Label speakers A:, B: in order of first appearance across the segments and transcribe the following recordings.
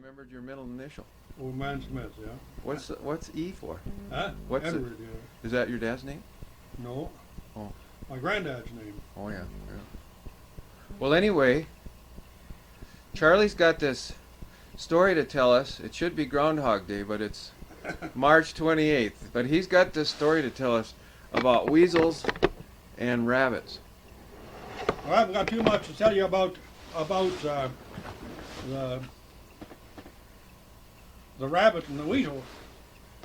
A: remembered your middle initial.
B: Old Man Smith, yeah.
A: What's E for?
B: Huh?
A: What's it?
B: Edward, yeah.
A: Is that your dad's name?
B: No.
A: Oh.
B: My granddad's name.
A: Oh yeah. Well, anyway, Charlie's got this story to tell us. It should be Groundhog Day, but it's March 28th. But he's got this story to tell us about weasels and rabbits.
B: Well, I haven't got too much to tell you about the rabbit and the weasel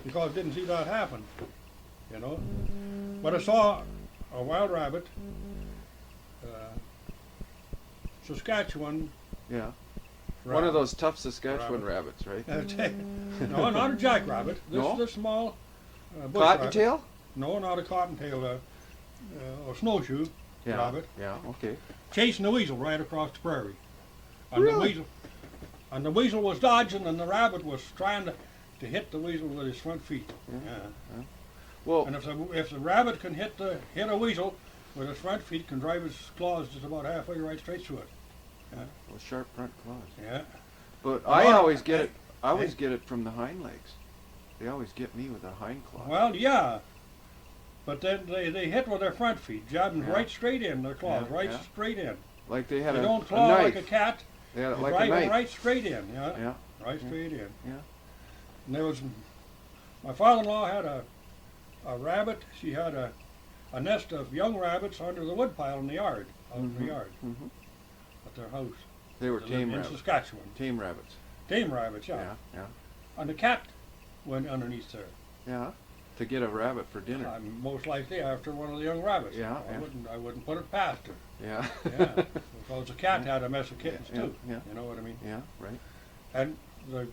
B: because I didn't see that happen, you know. But I saw a wild rabbit, Saskatchewan.
A: Yeah.
B: Rabbit.
A: One of those tough Saskatchewan rabbits, right?
B: No, not a jackrabbit.
A: No?
B: This small bush
A: Cottontail?
B: rabbit. No, not a cottontail. A snowshoe
A: Yeah.
B: rabbit.
A: Yeah. Okay.
B: Chasing the weasel right across the prairie.
A: Really?
B: The weasel was dodging, and the rabbit was trying to hit the weasel with his front feet.
A: Yeah.
B: Yeah.
A: Well,
B: And if the rabbit can hit a weasel with his front feet, can drive his claws just about halfway right straight through it.
A: well, sharp front claws.
B: Yeah.
A: But
B: Well,
A: I always get
B: I-
A: it. I always get it from the hind legs. They always get me with the hind claw.
B: Well, yeah. But then they hit with their front feet, jabbing
A: Yeah.
B: right straight in their claws,
A: Yeah,
B: right
A: yeah.
B: straight in.
A: Like they had
B: They
A: a,
B: don't
A: a
B: claw
A: knife.
B: like a cat.
A: They had
B: They
A: like a
B: drive it
A: knife.
B: right straight in. Yeah.
A: Yeah.
B: Right straight in.
A: Yeah.
B: And there was, my father-in-law had a rabbit. She had a nest of young rabbits under the woodpile in the yard, out in the yard,
A: Mhm.
B: at their house.
A: They were
B: They
A: tame
B: lived in
A: rabbits.
B: Saskatchewan.
A: Tame rabbits.
B: Tame rabbits, yeah.
A: Yeah. Yeah.
B: And the cat went underneath there.
A: Yeah. To get a rabbit for dinner.
B: Most likely after one of the young rabbits.
A: Yeah,
B: I
A: yeah.
B: wouldn't put it past her.
A: Yeah.
B: Yeah. Because the cat had a mess of kittens
A: Yeah,
B: too.
A: yeah.
B: You know what I mean?
A: Yeah. Right.
B: And the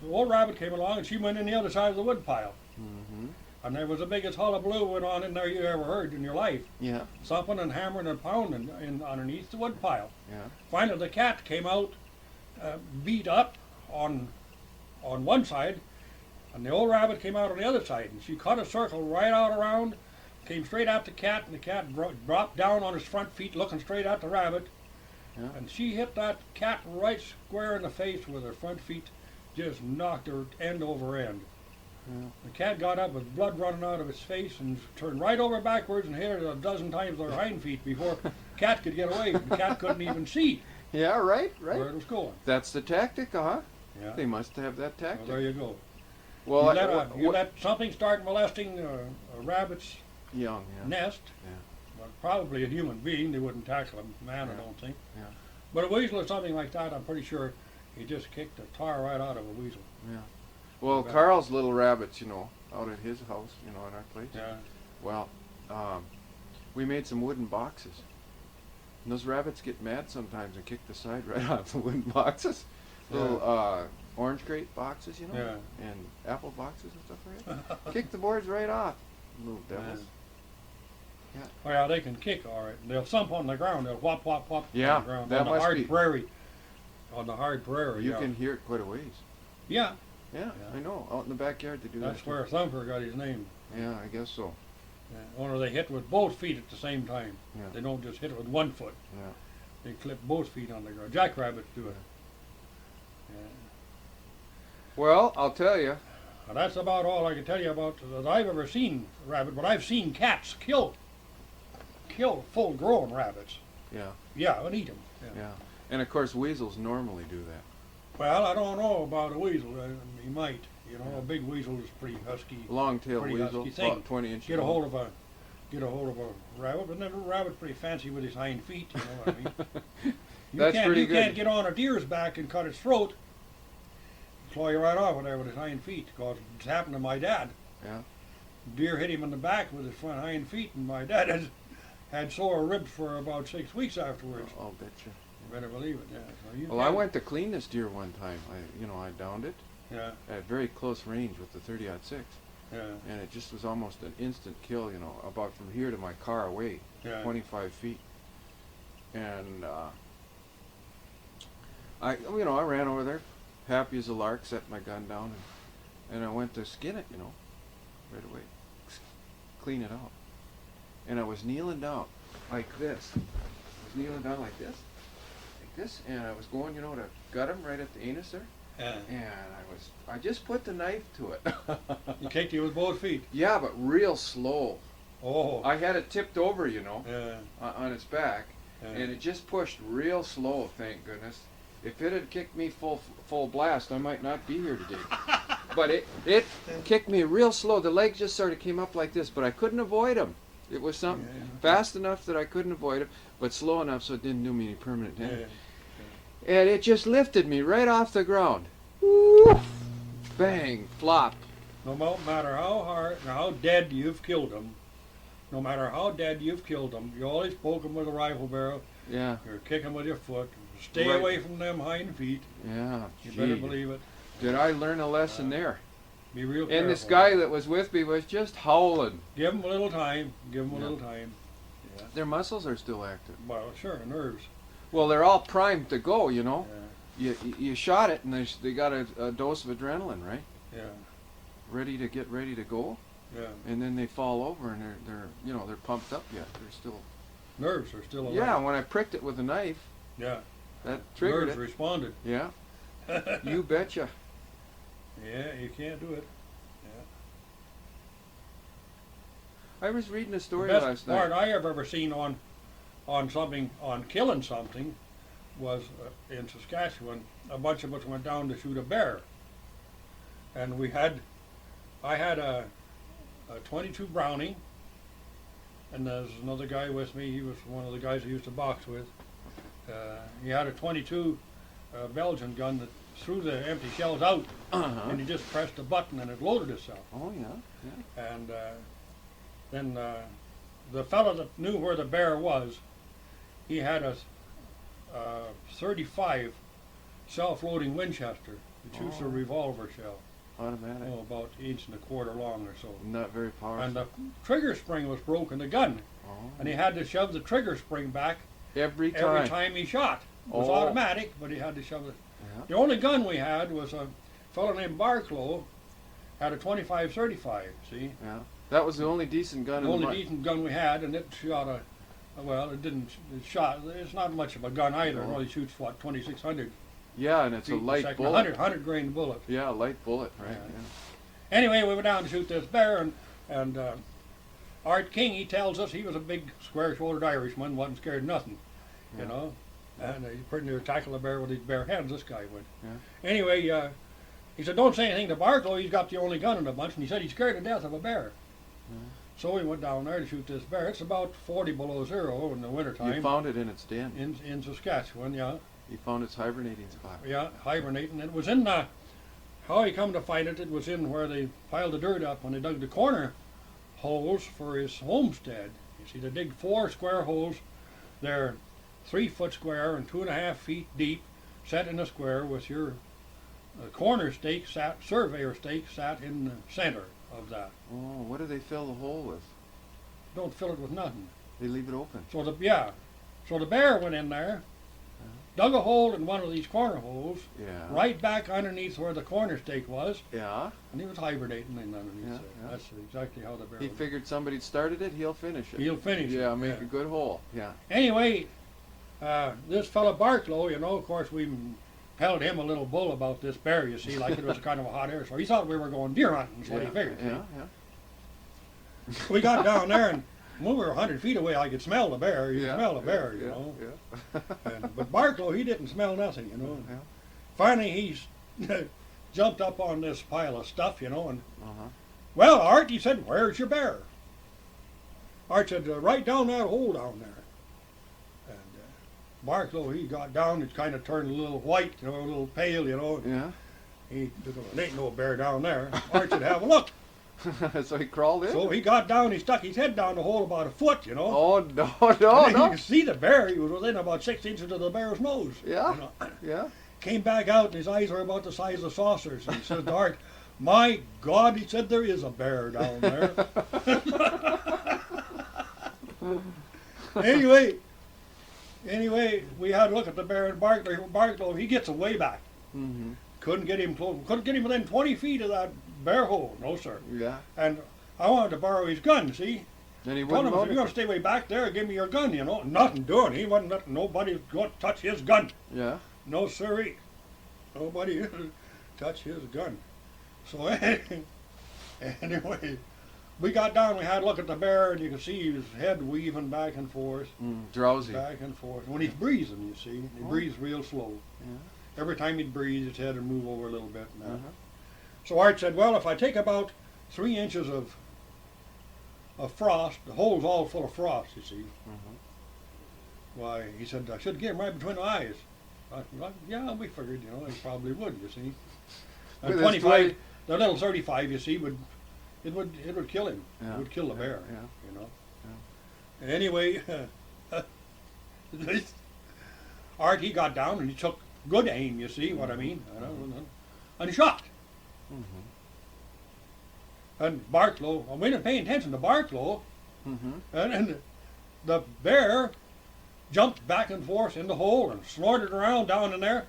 B: old rabbit came along and she went in the other side of the woodpile.
A: Mhm.
B: And there was the biggest hullabaloo went on in there you ever heard in your life.
A: Yeah.
B: Thumping and hammering and pounding in underneath the woodpile.
A: Yeah.
B: Finally, the cat came out, beat up on one side, and the old rabbit came out on the other side. And she cut a circle right out around, came straight at the cat, and the cat dropped down on his front feet, looking straight at the rabbit.
A: Yeah.
B: And she hit that cat right square in the face with her front feet, just knocked her end over end.
A: Yeah.
B: The cat got up with blood running out of his face and turned right over backwards and hit her a dozen times with her hind feet before the cat could get away. The cat couldn't even see
A: Yeah. Right.
B: where
A: Right.
B: it was going.
A: That's the tactic, huh?
B: Yeah.
A: They must have that
B: Well,
A: tactic.
B: there you go.
A: Well,
B: You let something start molesting a rabbit's
A: young. Yeah.
B: nest,
A: Yeah.
B: well, probably a human being, they wouldn't tackle a man, I
A: Yeah.
B: don't think.
A: Yeah.
B: But a weasel or something like that, I'm pretty sure he just kicked the tar right out of a weasel.
A: Yeah. Well,
B: Yeah.
A: Carl's little rabbits, out at his house, in our place.
B: Yeah.
A: Well, we made some wooden boxes. And those rabbits get mad sometimes and kick the side right off the wooden boxes. Little orange crate boxes,
B: Yeah.
A: and apple boxes and stuff like that. Kick the boards right off, little devils.
B: Oh yeah, they can kick all right. They'll thump on the ground. They'll whop, whop, whop
A: Yeah,
B: on the ground.
A: that
B: On the
A: must
B: hard
A: be-
B: prairie. On the hard prairie,
A: You
B: yeah.
A: can hear it quite a ways.
B: Yeah,
A: Yeah,
B: Yeah.
A: I know. Out in the backyard they do
B: that's
A: that.
B: where Thumper got his name.
A: Yeah, I guess so.
B: Yeah. Or they hit with both feet at the same time.
A: Yeah.
B: They don't just hit it with one foot.
A: Yeah.
B: They clip both feet on the ground. Jackrabbits do it. Yeah.
A: Well, I'll tell you.
B: Now, that's about all I can tell you about that I've ever seen rabbit, but I've seen cats kill full grown rabbits.
A: Yeah.
B: Yeah, and eat them.
A: Yeah. And of course, weasels normally do that.
B: Well, I don't know about a weasel. He might. A big weasel is pretty husky.
A: Long-tailed
B: Pretty
A: weasel,
B: husky thing.
A: about 20 inches
B: Get a
A: long.
B: hold of a rabbit, but then a rabbit's pretty fancy with his hind feet. You know what I mean?
A: That's pretty
B: You
A: good.
B: can't get on a deer's back and cut its throat. Claw you right off there with his hind feet. Because it's happened to my dad.
A: Yeah.
B: Deer hit him in the back with his front hind feet, and my dad had sore ribs for about 6 weeks afterwards.
A: I'll bet you.
B: You better believe it. Yeah. So you
A: Well, I
B: can't-
A: went to clean this deer one time. I downed it
B: Yeah,
A: at very close range with the 30-06,
B: yeah,
A: and it just was almost an instant kill. About from here to my car away,
B: yeah.
A: 25 feet, and I ran over there, happy as a lark, set my gun down, and I went to skin it, right away, clean it out, and I was kneeling down like this. I was kneeling down like this, and I was going, to gut him right at the anus there. and I just put the knife to it.
B: You kicked it with both feet.
A: Yeah, but real slow.
B: Oh.
A: I had it tipped over, you know,
B: Yeah.
A: on its back,
B: Yeah.
A: and it just pushed real slow. Thank goodness. If it had kicked me full blast, I might not be here today. But it kicked me real slow. The legs just sort of came up like this, but I couldn't avoid them. It was something fast enough that I couldn't avoid them, but slow enough so it didn't do me any permanent damage.
B: Yeah.
A: And it just lifted me right off the ground. Woo! Bang, flop.
B: No matter how hard or how dead you've killed them, no matter how dead you've killed them, you always poke them with a rifle barrel.
A: Yeah,
B: You're kicking with your foot. Stay
A: Right.
B: away from them hind feet.
A: yeah.
B: You
A: Gee,
B: better believe it.
A: did I learn a lesson there?
B: Be real careful.
A: And this guy that was with me was just howling.
B: Give them a little time. Give them a
A: Yeah.
B: little time.
A: Their muscles are still active.
B: Well, sure, nerves.
A: Well, they're all primed to go, you know.
B: Yeah.
A: You shot it, and they got a dose of adrenaline, right?
B: Yeah.
A: Ready to go,
B: Yeah.
A: and then they fall over, and they're pumped up yet. They're still.
B: Nerves are still alive.
A: Yeah, when I pricked it with a knife,
B: Yeah.
A: that triggered
B: Nerves
A: it.
B: responded.
A: Yeah, you betcha.
B: Yeah, you can't do it.
A: I was reading a story
B: The best
A: last
B: part
A: night.
B: I have ever seen on something, on killing something, was in Saskatchewan. A bunch of us went down to shoot a bear, and I had a 22 Browning, and there's another guy with me. He was one of the guys I used to box with. He had a 22 Belgian gun that threw the empty shells out,
A: Uh-huh.
B: and he just pressed a button and it loaded itself.
A: Oh yeah.
B: And then the fellow that knew where the bear was, he had a 35 self-loading Winchester, which shoots a
A: Oh.
B: revolver shell,
A: Automatic.
B: about 1.25 inches long or so.
A: Not very powerful.
B: And the trigger spring was broken, the gun,
A: Oh.
B: and he had to shove the trigger spring back
A: Every time.
B: every time he shot. It was
A: Oh.
B: automatic, but he had to shove it.
A: Yeah.
B: The only gun we had was a fellow named Barclow, had a 25-35, see?
A: Yeah. That was the only decent gun
B: The
A: in the
B: only
A: market.
B: decent gun we had, and it shot it's not much of a gun either. It
A: No.
B: only shoots, 2,600
A: Yeah, and it's a
B: feet per
A: light
B: second,
A: bullet.
B: 100 grain bullet.
A: Yeah, a light bullet, right?
B: Yeah. Anyway, we went down to shoot this bear, and Art King, he tells us he was a big, square-shouldered Irishman, wasn't scared of nothing,
A: Yeah.
B: you know. And he pretty near tackled a bear with his bare hands, this guy would.
A: Yeah.
B: Anyway, he said, don't say anything to Barclow, he's got the only gun in the bunch, and he said he's scared to death of a bear.
A: Yeah.
B: So we went down there to shoot this bear. It's about 40 below zero in the
A: You
B: wintertime
A: found it in its den.
B: in Saskatchewan, yeah.
A: You found its hibernating spot.
B: Yeah, hibernating. It was in how he come to find it, it was in where they piled the dirt up when they dug the corner holes for his homestead. You see, they dig 4 square holes. They're 3 foot square and 2.5 feet deep, set in a square with your corner stake surveyor stake sat in the center of that.
A: Oh, what do they fill the hole with?
B: Don't fill it with nothing.
A: They leave it open.
B: So the bear went in there, dug a hole in one of these corner holes,
A: Yeah.
B: right back underneath where the corner stake was,
A: Yeah.
B: and he was hibernating in underneath
A: Yeah,
B: there.
A: yeah.
B: That's exactly how the bear
A: He
B: was.
A: figured somebody started it, he'll finish it.
B: He'll finish it.
A: Yeah, make a good hole. Yeah.
B: Anyway, this fella Barclow, you know, of course we held him a little bull about this bear, you see, like it was kind of a hot air, so he thought we were going deer hunting, so
A: Yeah.
B: he figured. see.
A: Yeah. Yeah.
B: We got down there, and when we were 100 feet away, I could smell the bear. You could smell the bear, you
A: yeah,
B: know.
A: Yeah.
B: But Barclow, he didn't smell nothing, you know.
A: Yeah.
B: Finally, he's jumped up on this pile of stuff, you know, and,
A: Uh-huh.
B: well, Art, he said, where's your bear? Art said, right down that hole down there. And Barclow, he got down, it kind of turned a little white, you know, a little pale, you know.
A: Yeah.
B: He said, well, there ain't no bear down there. Art said, have a look.
A: So he crawled in?
B: So he got down, he stuck his head down the hole about a foot, you know.
A: Oh, no,
B: And
A: no,
B: then you
A: no.
B: could see the bear, he was within about 6 inches of the bear's nose.
A: Yeah.
B: You know.
A: Yeah.
B: Came back out and his eyes were about the size of saucers. And he said to Art, my God, he said, there is a bear down there. Anyway, we had a look at the bear, and Barclow, he gets away back.
A: Mm-hmm.
B: Couldn't get him close, couldn't get him within 20 feet of that bear hole. No, sir.
A: Yeah.
B: And I wanted to borrow his gun, see?
A: And he
B: Told
A: wouldn't
B: him, if
A: load
B: you're going
A: it.
B: to stay way back there, give me your gun, you know. Nothing doing. He wasn't letting nobody go touch his gun.
A: Yeah.
B: No, sirree. Nobody. touch his gun. So anyway, we got down. We had a look at the bear, and you could see his head weaving back and forth,
A: Drowsy.
B: back and forth. When he's breathing, you see, he breathes real slow.
A: Yeah.
B: Every time he'd breathe, his head would move over a little bit. And that.
A: Uh-huh.
B: So Art said, "Well, if I take about 3 inches of frost, the hole's all full of frost, you see."
A: Mhm.
B: Why, he said, "I should get him right between the eyes." I said, "Well, yeah, we figured, they probably would, you see." And
A: With his
B: 25, the little 35, you see, it would kill him.
A: Yeah,
B: It would kill the bear,
A: yeah.
B: And anyway, Art, he got down and he took good aim, you see what I mean? And he shot.
A: Mhm.
B: And Barklow, we didn't pay attention to Barklow,
A: Mhm.
B: and the bear jumped back and forth in the hole and snorted around down in there,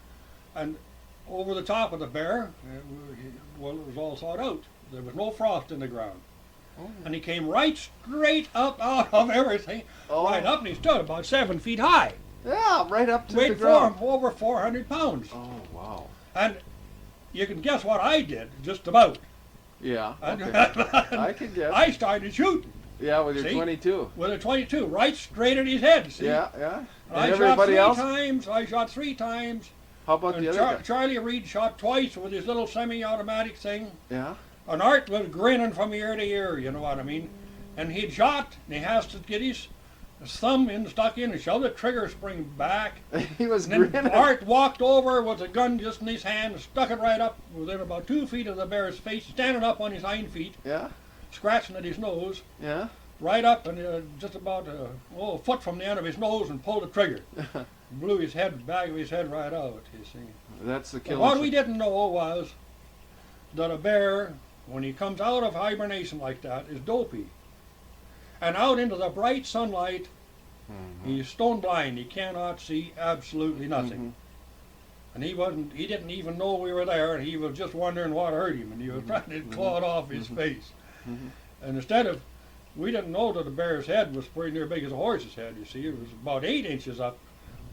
B: and over the top of the bear, it was all thawed out. There was no frost in the ground.
A: Oh.
B: And he came right straight up out of everything,
A: Oh.
B: right up, and he stood about 7 feet high.
A: Yeah, right up to the
B: Weighed
A: ground.
B: over 400 pounds.
A: Oh wow.
B: And you can guess what I did, just about.
A: Yeah.
B: And-
A: Okay. I can guess.
B: I started shooting
A: Yeah, with your
B: See?
A: 22.
B: with a 22, right straight at his head, see?
A: Yeah, yeah.
B: And
A: And
B: I
A: everybody else?
B: shot 3 times.
A: How about
B: And
A: the other guy?
B: Charlie Reed shot twice with his little semi-automatic thing.
A: Yeah.
B: And Art was grinning from ear to ear, you know what I mean? And he'd shot, and he has to get his thumb stuck in and shove the trigger spring back.
A: He was
B: And then
A: grinning.
B: Art walked over with the gun just in his hand, stuck it right up within about 2 feet of the bear's face, standing up on his hind feet,
A: Yeah,
B: scratching at his nose,
A: yeah.
B: right up and just about a foot from the end of his nose, and pulled the trigger. Blew his head, back of his head right out, you see.
A: That's the
B: But
A: killer.
B: what we didn't know was that a bear, when he comes out of hibernation like that, is dopey. And out into the bright sunlight,
A: Mhm.
B: he's stone blind. He cannot see absolutely nothing.
A: Mhm.
B: And he didn't even know we were there, and he was just wondering what hurt him, and he was trying to claw it off his face.
A: Mhm.
B: And we didn't know that the bear's head was pretty near big as a horse's head, you see. It was about 8 inches up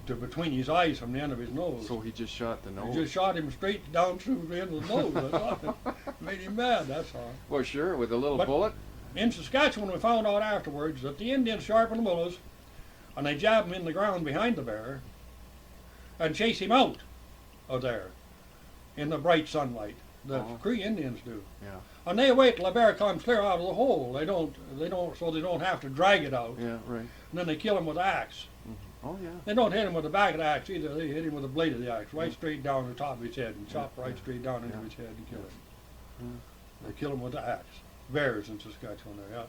B: to between his eyes from the end of his nose.
A: So he just shot the
B: He
A: nose.
B: just shot him straight down through the end of the nose. That's all. Made him mad, that's all.
A: Well, sure, with a little
B: But-
A: bullet.
B: In Saskatchewan, we found out afterwards that the Indians sharpen the willows, and they jab him in the ground behind the bear, and chase him out of there in the bright sunlight. The
A: Oh.
B: Cree Indians do,
A: Yeah,
B: and they wait till the bear comes clear out of the hole. They don't, so they don't have to drag it out.
A: yeah, right.
B: And then they kill him with the axe.
A: Oh yeah.
B: They don't hit him with the back of the axe either. They hit him with the blade of the axe, right straight down the top of his head, and chop right straight down into
A: Yeah.
B: his head and kill him.
A: Yeah.
B: They kill him with the axe. Bears in Saskatchewan, there, yeah.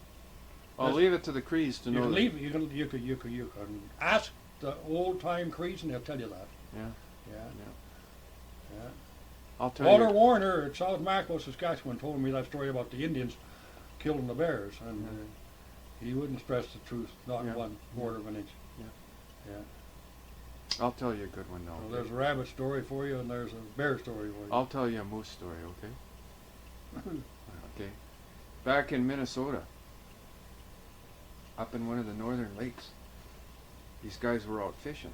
A: I'll
B: Yes.
A: leave it to the Crees to
B: You
A: know.
B: can
A: that-
B: leave. You can ask the old time Crees, and they'll tell you that.
A: Yeah,
B: Yeah. Yeah.
A: I'll tell
B: Walter
A: you.
B: Warner at South Maclo, Saskatchewan, told me that story about the Indians killing the bears, and he wouldn't stress the truth, not
A: Yeah.
B: 1/4 of an inch.
A: Yeah.
B: Yeah.
A: I'll tell you a good one now.
B: So there's a rabbit story for you, and there's a bear story for you.
A: I'll tell you a moose story, okay? Okay. Back in Minnesota, up in one of the northern lakes, these guys were out fishing.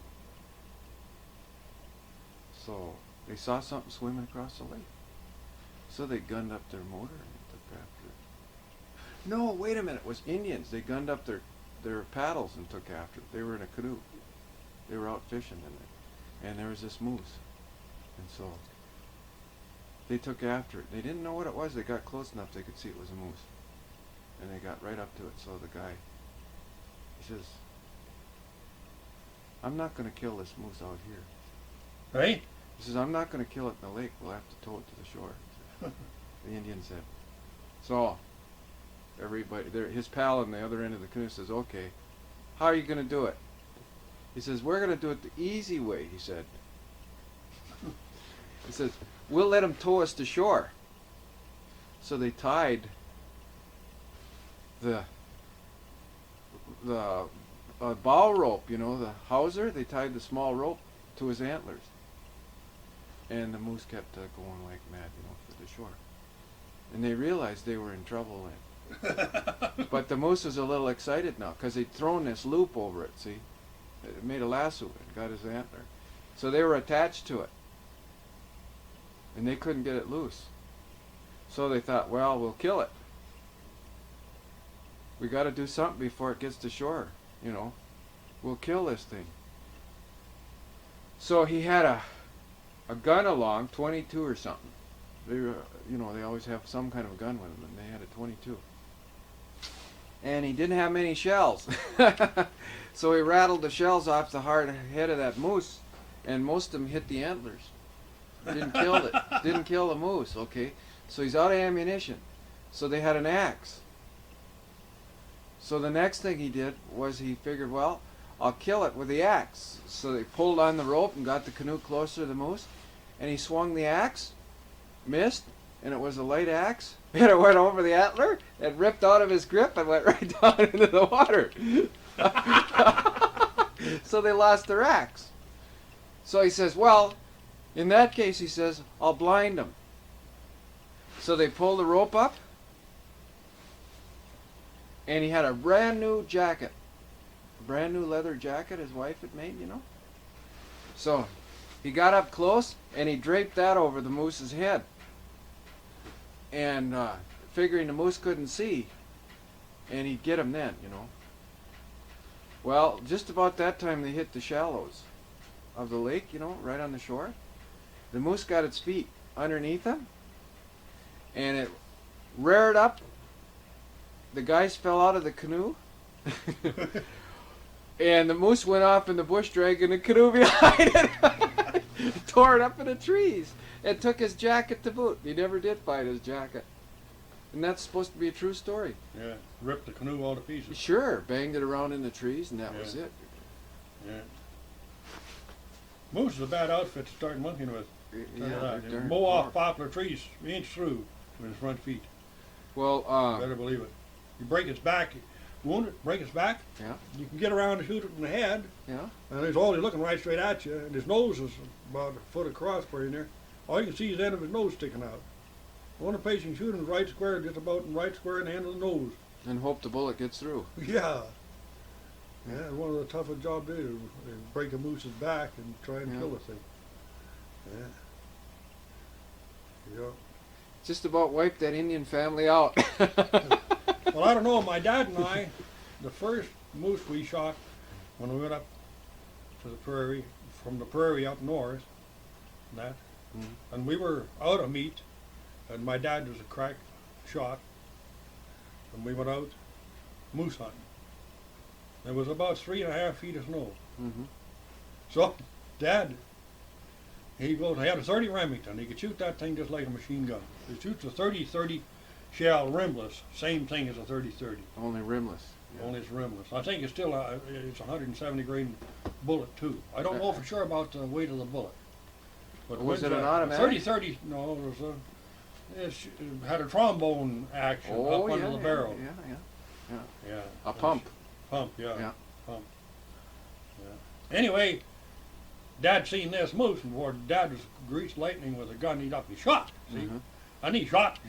A: So they saw something swimming across the lake. So they gunned up their motor and they took after it. No, wait a minute, it was Indians. They gunned up their paddles and took after it. They were in a canoe. They were out fishing and there was this moose. And so they took after it. They didn't know what it was. They got close enough they could see it was a moose. And they got right up to it. So the guy, he says, I'm not going to kill this moose out here.
B: Hey?
A: He says, I'm not going to kill it in the lake. We'll have to tow it to the shore. The Indian said. So everybody, his pal on the other end of the canoe says, okay, how are you going to do it? He says, we're going to do it the easy way, he said. He says, we'll let him tow us to shore. So they tied the bow rope, you know, the hawser, they tied the small rope to his antlers. And the moose kept going like mad, you know, for the shore. And they realized they were in trouble then. But the moose was a little excited now because they'd thrown this loop over it, see? It made a lasso and got his antler. So they were attached to it. and they couldn't get it loose. So they thought, well, we'll kill it. We got to do something before it gets to shore, you know. We'll kill this thing. So he had a gun along, 22 or something. They were, you know, they always have some kind of a gun with them, and they had a 22. And he didn't have many shells. So he rattled the shells off the hard head of that moose, and most of them hit the antlers. Didn't kill it. Didn't kill the moose, okay? So he's out of ammunition. So they had an axe. So the next thing he did was he figured, well, I'll kill it with the axe. So they pulled on the rope and got the canoe closer to the moose, and he swung the axe, missed, and it was a light axe, and it went over the antler, and ripped out of his grip and went right down into the water. So they lost their axe. So he says, well, in that case, he says, I'll blind them. So they pulled the rope up, and he had a brand new jacket. A brand new leather jacket his wife had made, you know. So he got up close, and he draped that over the moose's head. And figuring the moose couldn't see, and he'd get him then, you know. Well, just about that time they hit the shallows of the lake, you know, right on the shore. The moose got its feet underneath him, and it reared up. The guys fell out of the canoe, and the moose went off in the bush, dragging the canoe behind it. Tore it up in the trees, and took his jacket to boot. He never did find his jacket. And that's supposed to be a true story.
B: Yeah, ripped the canoe all to pieces.
A: Sure, banged it around in the trees, and that was it.
B: Yeah. Moose is a bad outfit to start monkeying with.
A: Yeah,
B: You mow off poplar trees, inch through with his front feet.
A: Well,
B: Better believe it. You break its back, wound it, break its back.
A: Yeah.
B: You can get around and shoot it in the head.
A: Yeah.
B: And he's always looking right straight at you, and his nose is about a foot across for you in there. All you can see is the end of his nose sticking out. The only place you can shoot him is right square, just about right square in the end of the nose.
A: And hope the bullet gets through.
B: Yeah. Yeah, it's one of the toughest jobs to do, is break a moose's back and try and kill the thing. Yeah. Yeah.
A: Just about wiped that Indian family out.
B: Well, I don't know. My dad and I, the first moose we shot when we went up to the prairie, from the prairie up north, and we were out of meat, and my dad was a crack shot, and we went out moose hunting. There was about 3.5 feet of snow.
A: Mm-hmm.
B: So, Dad, he had a 30 Remington. He could shoot that thing just like a machine gun. He shoots a 30-30 shell rimless, same thing as a 30-30.
A: Only rimless. Yeah.
B: Only it's rimless. I think it's still it's 170 grain bullet too. I don't know for sure about the weight of the bullet. But
A: Was it an automatic?
B: 30-30? No, it was it had a trombone action up under the barrel. Yeah.
A: A pump.
B: Pump, yeah.
A: Yeah.
B: Pump. Yeah. Anyway, Dad seen this moose, and before Dad was greased lightning with a gun, he shot. See,
A: Mm-hmm.
B: and he shot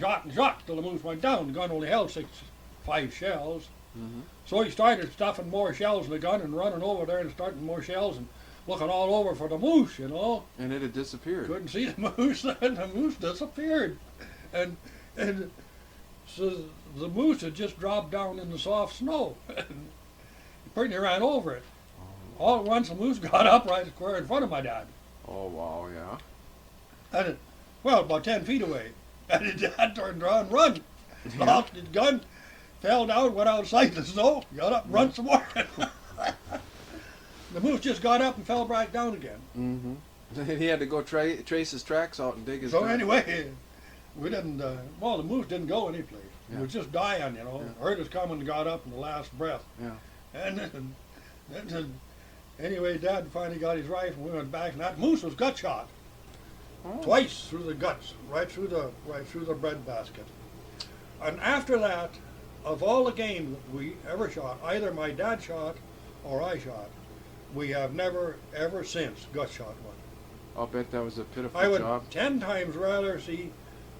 B: till the moose went down. The gun only held 5 shells.
A: Mm-hmm.
B: So he started stuffing more shells in the gun and running over there and starting more shells and looking all over for the moose, you know.
A: And it had disappeared.
B: Couldn't see the moose, and the moose disappeared. And so the moose had just dropped down in the soft snow. He pretty near ran over it. All at once, the moose got up right square in front of my dad.
A: Oh, wow, yeah.
B: And about 10 feet away. And his dad turned around and run. Lost his gun, fell down, went outside the snow, got up and run some more. The moose just got up and fell back down again.
A: Mm-hmm. He had to go trace his tracks out and dig his
B: So
A: tracks.
B: anyway, we didn't, the moose didn't go anyplace.
A: Yeah.
B: It was just dying, you know.
A: Yeah.
B: Heard us coming and got up in the last breath.
A: Yeah.
B: And then anyway, Dad finally got his rifle, we went back, and that moose was gut shot.
A: Oh.
B: Twice through the guts, right through the bread basket. And after that, of all the game that we ever shot, either my dad shot or I shot, we have never ever since gut shot one.
A: I'll bet that was a pitiful
B: I would
A: job.
B: 10 times rather see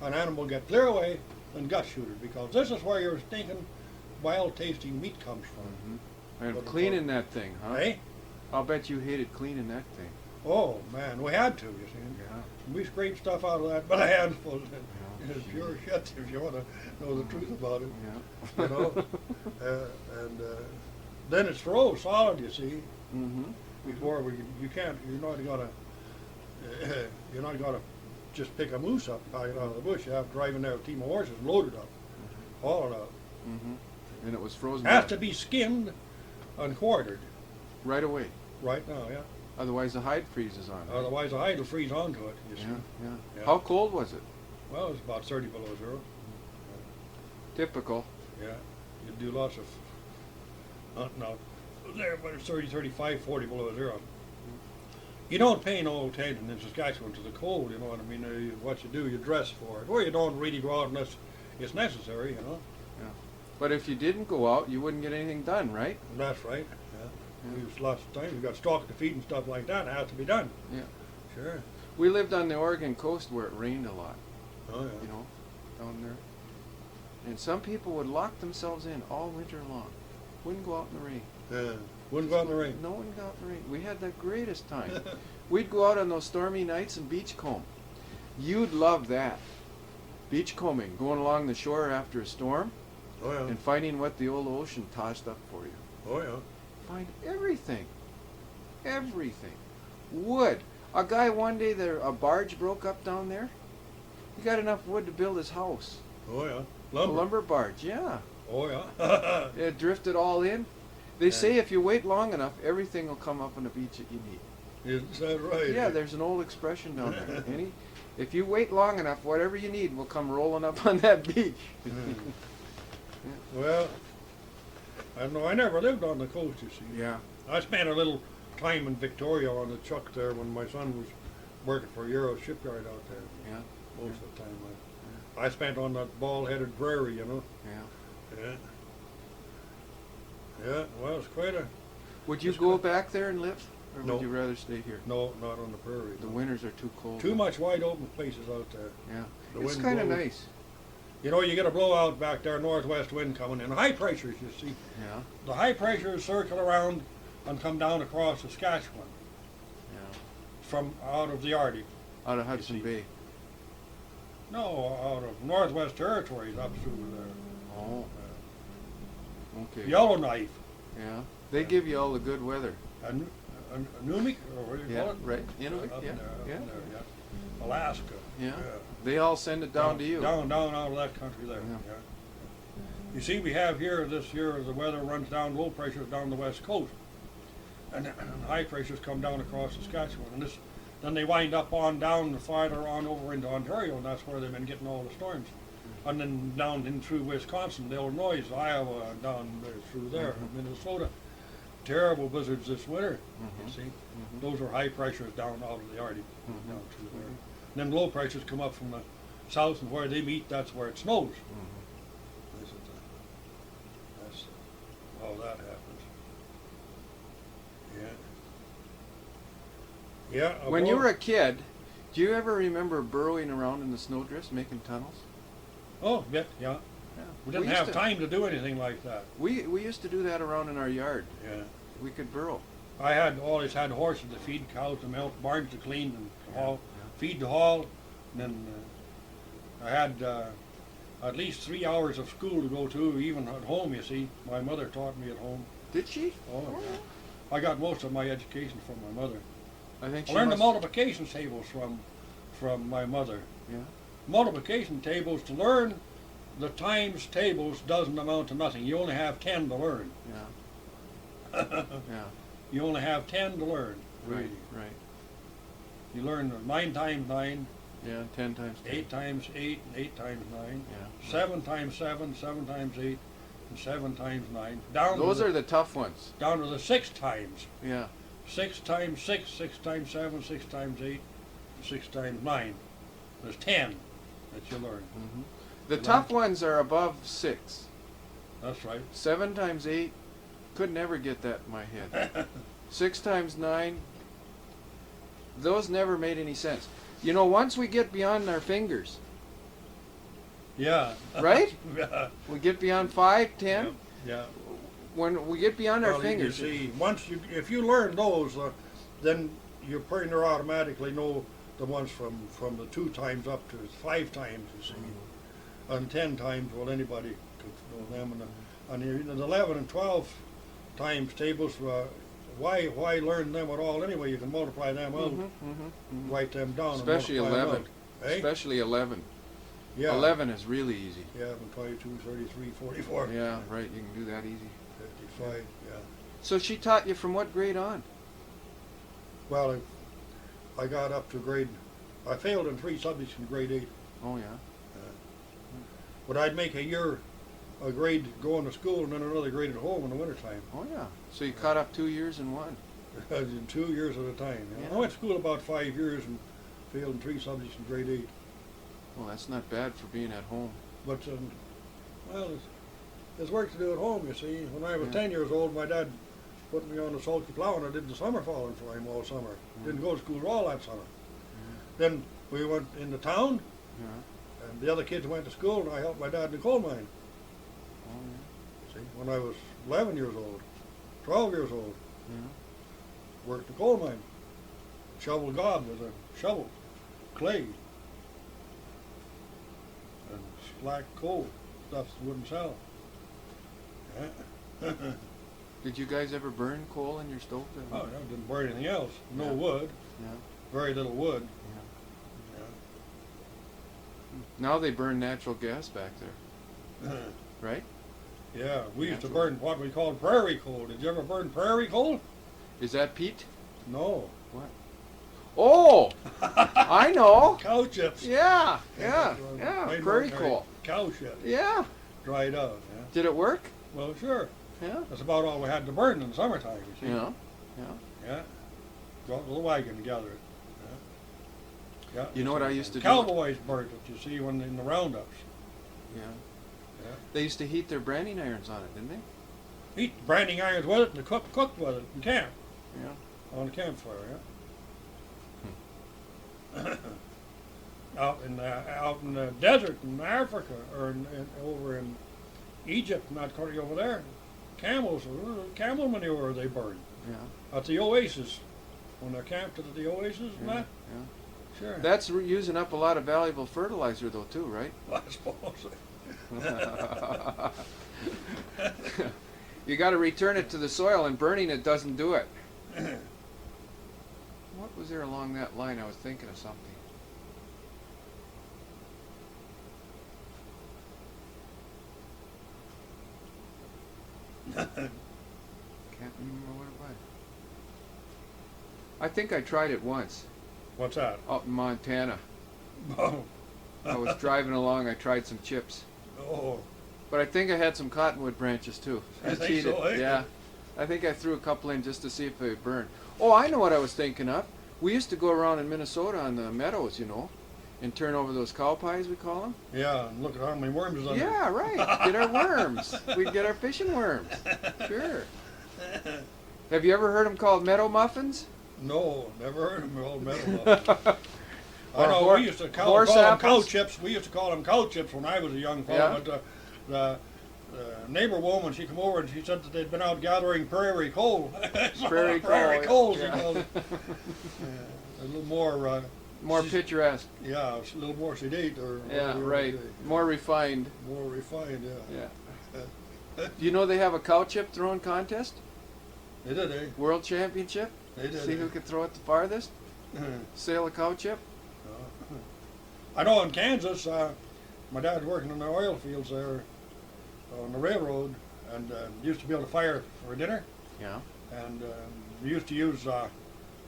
B: an animal get clear away than gut shoot it, because this is where your stinking, wild tasting meat comes from.
A: And cleaning that thing, huh?
B: Eh?
A: I'll bet you hated cleaning that thing.
B: Oh man, we had to, you see.
A: Yeah.
B: We scraped stuff out of that, but a handful.
A: Yeah.
B: It's pure shit if you want to know the truth about it.
A: Yeah.
B: You know, and then it's froze solid, you see.
A: Mm-hmm.
B: Before you can't, you're not gonna just pick a moose up, out of the bush. You have to drive in there with a team of horses, and load it up, haul it out.
A: Mm-hmm. And it was frozen
B: Has
A: up
B: to be skinned and quartered
A: right away.
B: right now, yeah.
A: Otherwise, the hide freezes on. Right?
B: Otherwise, the hide will freeze onto it. You see.
A: Yeah, yeah.
B: Yeah.
A: How cold was it?
B: Well, it's about 30 below zero.
A: Typical.
B: Yeah, you do lots of hunting out there, but it's 30, 35, 40 below zero. You don't pay no attention in Saskatchewan to the cold, you know what I mean? What you do, you dress for it. Or you don't really go out unless it's necessary, you know?
A: But if you didn't go out, you wouldn't get anything done, right?
B: That's right, yeah.
A: Yeah.
B: We use lots of times, we've got stock to feed and stuff like that, it has to be done.
A: Yeah.
B: Sure.
A: We lived on the Oregon coast where it rained a lot,
B: Oh, yeah.
A: you know, down there. And some people would lock themselves in all winter long. Wouldn't go out in the rain.
B: Yeah. Wouldn't go out in the rain.
A: No one got out in the rain. We had the greatest time. We'd go out on those stormy nights and beachcomb. You'd love that. Beachcombing, going along the shore after a storm
B: Oh, yeah.
A: and finding what the old ocean tossed up for you.
B: Oh, yeah.
A: Find everything. Everything. Wood. A guy one day, a barge broke up down there. He got enough wood to build his house.
B: Oh, yeah.
A: A
B: Lumber.
A: lumber barge, yeah.
B: Oh, yeah.
A: It drifted all in. They
B: Yeah.
A: say if you wait long enough, everything will come up on the beach that you need.
B: Is that right?
A: Yeah, there's an old expression down there. If you wait long enough, whatever you need will come rolling up on that beach.
B: Well, I don't know. I never lived on the coast, you see.
A: Yeah.
B: I spent a little time in Victoria on the chuck there when my son was working for Euro Shipyard out there.
A: Yeah.
B: Most of the time. I spent on that bald-headed prairie, you know.
A: Yeah.
B: Yeah. Yeah, well, it's quite a...
A: Would you
B: It's
A: go
B: good.
A: back there and live? Or
B: No.
A: would you rather stay here?
B: No, not on the prairie.
A: The winters are too cold.
B: Too much wide open places out there.
A: Yeah.
B: The
A: It's
B: wind
A: kind of
B: blows.
A: nice.
B: You know, you get a blowout back there, northwest wind coming in. High pressures, you see.
A: Yeah.
B: The high pressures circle around and come down across Saskatchewan
A: Yeah.
B: from out of the Arctic.
A: Out of Hudson
B: see.
A: Bay.
B: No, out of Northwest Territories up through there.
A: Oh. Okay.
B: Yellowknife,
A: Yeah. They give you all the good weather.
B: Nunavut, or what do you
A: Yeah.
B: call it?
A: Right. Inuit.
B: Up
A: Yeah.
B: in there, up
A: Yeah.
B: in there, yeah. Alaska.
A: Yeah. They all send it down to you.
B: Down out of that country there.
A: Yeah.
B: Yeah. You see, we have here this year the weather runs down, low pressures down the west coast, and high pressures come down across Saskatchewan, and then they wind up on down farther on over into Ontario, and that's where they've been getting all the storms. And then down in through Wisconsin, Illinois, Iowa, and down there through there, Minnesota. Terrible blizzards this winter. You see, those are high pressures down out of the Arctic, down through there. And then low pressures come up from the south, and where they meet, that's where it snows. This is that's how that happens. Yeah. Yeah.
A: When you
B: well-
A: were a kid, do you ever remember burrowing around in the snowdrifts, making tunnels?
B: Oh, yeah.
A: Yeah.
B: We didn't
A: used
B: have
A: to-
B: time to do anything like that.
A: We used to do that around in our yard.
B: Yeah.
A: We could burrow.
B: I always had horses to feed, cows to milk, barns to clean and to haul,
A: Yeah.
B: feed to haul. And then I had at least 3 hours of school to go to, even at home, you see. My mother taught me at home.
A: Did she?
B: Oh, yeah. I got most of my education from my mother.
A: I think
B: I
A: she
B: learned the
A: must-
B: multiplication tables from my mother.
A: Yeah.
B: Multiplication tables, to learn the times tables doesn't amount to nothing. You only have 10 to learn.
A: Yeah. Yeah.
B: You only have 10 to learn.
A: Right.
B: really.
A: Right.
B: You learn 9 times 9,
A: Yeah. 10 times 10.
B: 8 times 8, and 8 times 9,
A: Yeah.
B: 7 times 7, 7 times 8, and 7 times 9. Down
A: Those
B: to
A: are the tough ones.
B: down to the 6 times.
A: Yeah.
B: 6 times 6, 6 times 7, 6 times 8, 6 times 9. There's 10 that you learn.
A: The
B: You
A: tough ones are above 6.
B: That's right.
A: 7 times 8, could never get that in my head. 6 times 9, those never made any sense. You know, once we get beyond our fingers,
B: Yeah.
A: right?
B: Yeah.
A: We get beyond 5, 10.
B: Yeah.
A: When we get beyond our
B: Well,
A: fingers,
B: You see, if you learn those, then your printer automatically know the ones from the 2 times up to 5 times, you see. And 10 times, well, anybody could know them. And the 11 and 12 times tables, why learn them at all anyway? You can multiply them out, write them down.
A: Especially
B: and multiply
A: 11.
B: them out. Eh?
A: Especially 11.
B: Yeah.
A: 11 is really easy.
B: Yeah, 22, 33, 44.
A: Yeah, right. You can do that easy.
B: 55, yeah.
A: So she taught you from what grade on?
B: Well, I got up to grade, I failed in 3 subjects in grade 8.
A: Oh, yeah.
B: But I'd make a grade going to school and then another grade at home in the wintertime.
A: Oh, yeah. So you caught up 2 years in one.
B: In 2 years at a time. You know.
A: Yeah.
B: I went to school about 5 years and failed in 3 subjects in grade 8.
A: Well, that's not bad for being at home.
B: But, well, there's work to do at home, you see. When I was
A: Yeah.
B: 10 years old, my dad put me on the sulky plow and I did the summer falling for him all summer. Didn't go to school at all that summer. Then we went into town
A: Yeah.
B: and the other kids went to school and I helped my dad in the coal mine.
A: Oh, yeah.
B: See, when I was 11 years old, 12 years old,
A: Yeah.
B: worked the coal mine. Shovel gob with a shovel, clay, and black coal, stuff that wouldn't sell. Yeah.
A: Did you guys ever burn coal in your stove?
B: Oh, I didn't burn anything else. No
A: Yeah.
B: wood,
A: Yeah.
B: very little wood.
A: Yeah.
B: Yeah.
A: Now they burn natural gas back there, right?
B: Yeah, we used to
A: Natural.
B: burn what we called prairie coal. Did you ever burn prairie coal?
A: Is that peat?
B: No.
A: What? Oh, I know.
B: Cow chips.
A: Yeah,
B: Plain
A: prairie
B: ordinary
A: coal.
B: Cow chips.
A: Yeah.
B: Dried out. Yeah.
A: Did it work?
B: Well, sure.
A: Yeah.
B: That's about all we had to burn in the summertime. You see.
A: Yeah. Yeah.
B: Yeah. Go out with a wagon to gather it. Yeah. Yeah.
A: You know what I used to do?
B: Cowboys burnt it, you see, when in the roundups.
A: Yeah.
B: Yeah.
A: They used to heat their branding irons on it, didn't they?
B: Heat branding irons with it and cooked with it in camp.
A: Yeah.
B: On the campfire, yeah. out in the desert in Africa or over in Egypt, not quite over there, camel manure they burn
A: Yeah.
B: at the oasis when they're camped at the oasis and
A: Yeah.
B: that.
A: Yeah.
B: Sure.
A: That's using up a lot of valuable fertilizer, though, too, right?
B: I suppose.
A: You got to return it to the soil, and burning it doesn't do it. What was there along that line? I was thinking of something. Can't remember what it was. I think I tried it once
B: What's that?
A: out in Montana.
B: Oh.
A: I was driving along. I tried some chips,
B: Oh.
A: but I think I had some cottonwood branches too.
B: I
A: I
B: think
A: cheated.
B: so, eh?
A: Yeah, I think I threw a couple in just to see if they would burn. Oh, I know what I was thinking of. We used to go around in Minnesota on the meadows, you know, and turn over those cow pies, we call them.
B: Yeah, and look at how many worms is on there.
A: Yeah, right. Get our worms. We'd get our fishing worms. Sure. Have you ever heard them called meadow muffins?
B: No, never heard of them old metal. I
A: Or
B: know we used to call
A: horse
B: them cow
A: apples?
B: chips. We used to call them cow chips when I was a young fellow.
A: Yeah.
B: But the neighbor woman, she come over and she said that they'd been out gathering prairie coal.
A: Prairie
B: prairie
A: coal,
B: coal, she
A: yeah.
B: called it. A little more,
A: More
B: she's-
A: picturesque.
B: yeah, a little more sedate or
A: Yeah,
B: whatever you
A: right.
B: wanna say.
A: More refined.
B: More refined, yeah.
A: Yeah. Do you know they have a cow chip throwing contest?
B: They did, eh?
A: World Championship?
B: They did.
A: See who can throw it the farthest? Sail a cow chip?
B: I know in Kansas, my dad's working in the oil fields there on the railroad, and used to be able to fire for dinner,
A: Yeah.
B: and we used to use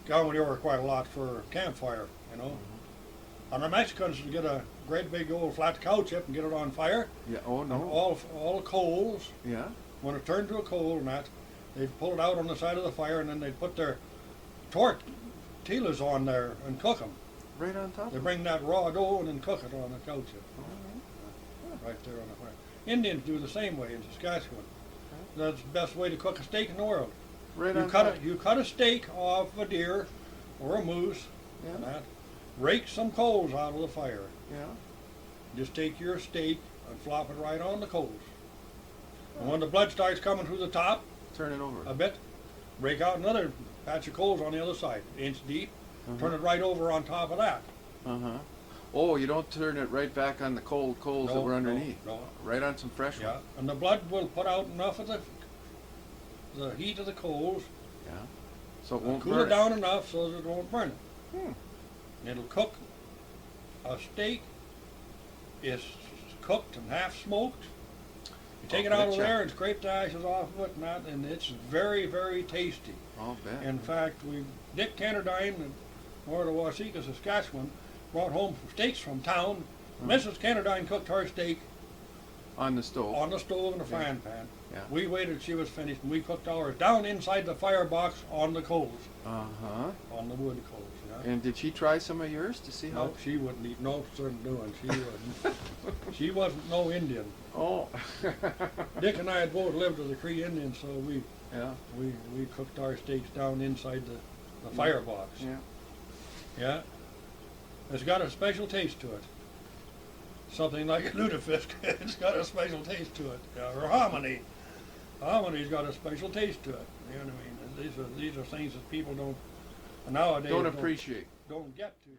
B: cow manure quite a lot for campfire, you know. And the Mexicans would get a great big old flat cow chip and get it on fire,
A: Yeah. Oh
B: and
A: no.
B: all the coals,
A: Yeah.
B: when it turned to a coal and that, they'd pull it out on the side of the fire, and then they'd put their tortillas on there and cook them.
A: Right on top.
B: They
A: of it.
B: bring that raw dough and then cook it on a cow chip. Right there on the fire. Indians do the same way in Saskatchewan. That's the best way to cook a steak in the world.
A: Right
B: You
A: on
B: cut
A: top.
B: a steak off a deer or a moose and
A: Yeah.
B: that. Rake some coals out of the fire.
A: Yeah.
B: Just take your steak and flop it right on the coals. And when the blood starts coming through the top
A: Turn it over.
B: a bit, break out another patch of coals on the other side, inch deep, turn it right over on top of that.
A: Uh-huh. Oh, you don't turn it right back on the cold coals that
B: No,
A: were
B: no,
A: underneath.
B: no.
A: Right on some fresh
B: Yeah,
A: one.
B: and the blood will put out enough of the heat of the coals,
A: Yeah. So it won't
B: cool
A: burn
B: it down enough so that it won't burn it.
A: Hmm.
B: It'll cook a steak. It's cooked and half smoked. You take it out of
A: betcha.
B: there and scrape the ashes off of it, and it's very, very tasty.
A: I'll bet.
B: In fact, Dick Kennardine, north of Waseca, Saskatchewan, brought home steaks from town. Mrs. Kennardine cooked her steak
A: On the stove.
B: on the stove in the frying pan.
A: Yeah.
B: We waited till she was finished, and we cooked ours down inside the firebox on the coals,
A: Uh-huh.
B: on the wood coals. Yeah.
A: And did she try some of yours to see how?
B: No, she wouldn't eat. No, certain doing. She wouldn't. She wasn't no Indian.
A: Oh.
B: Dick and I had both lived with the Cree Indians, so we
A: Yeah.
B: cooked our steaks down inside the firebox.
A: Yeah.
B: Yeah. It's got a special taste to it. Something like a lutefisk, it's got a special taste to it. Or hominy. Hominy's got a special taste to it. You know what I mean? These are things that people don't nowadays
A: Don't appreciate.
B: don't get to.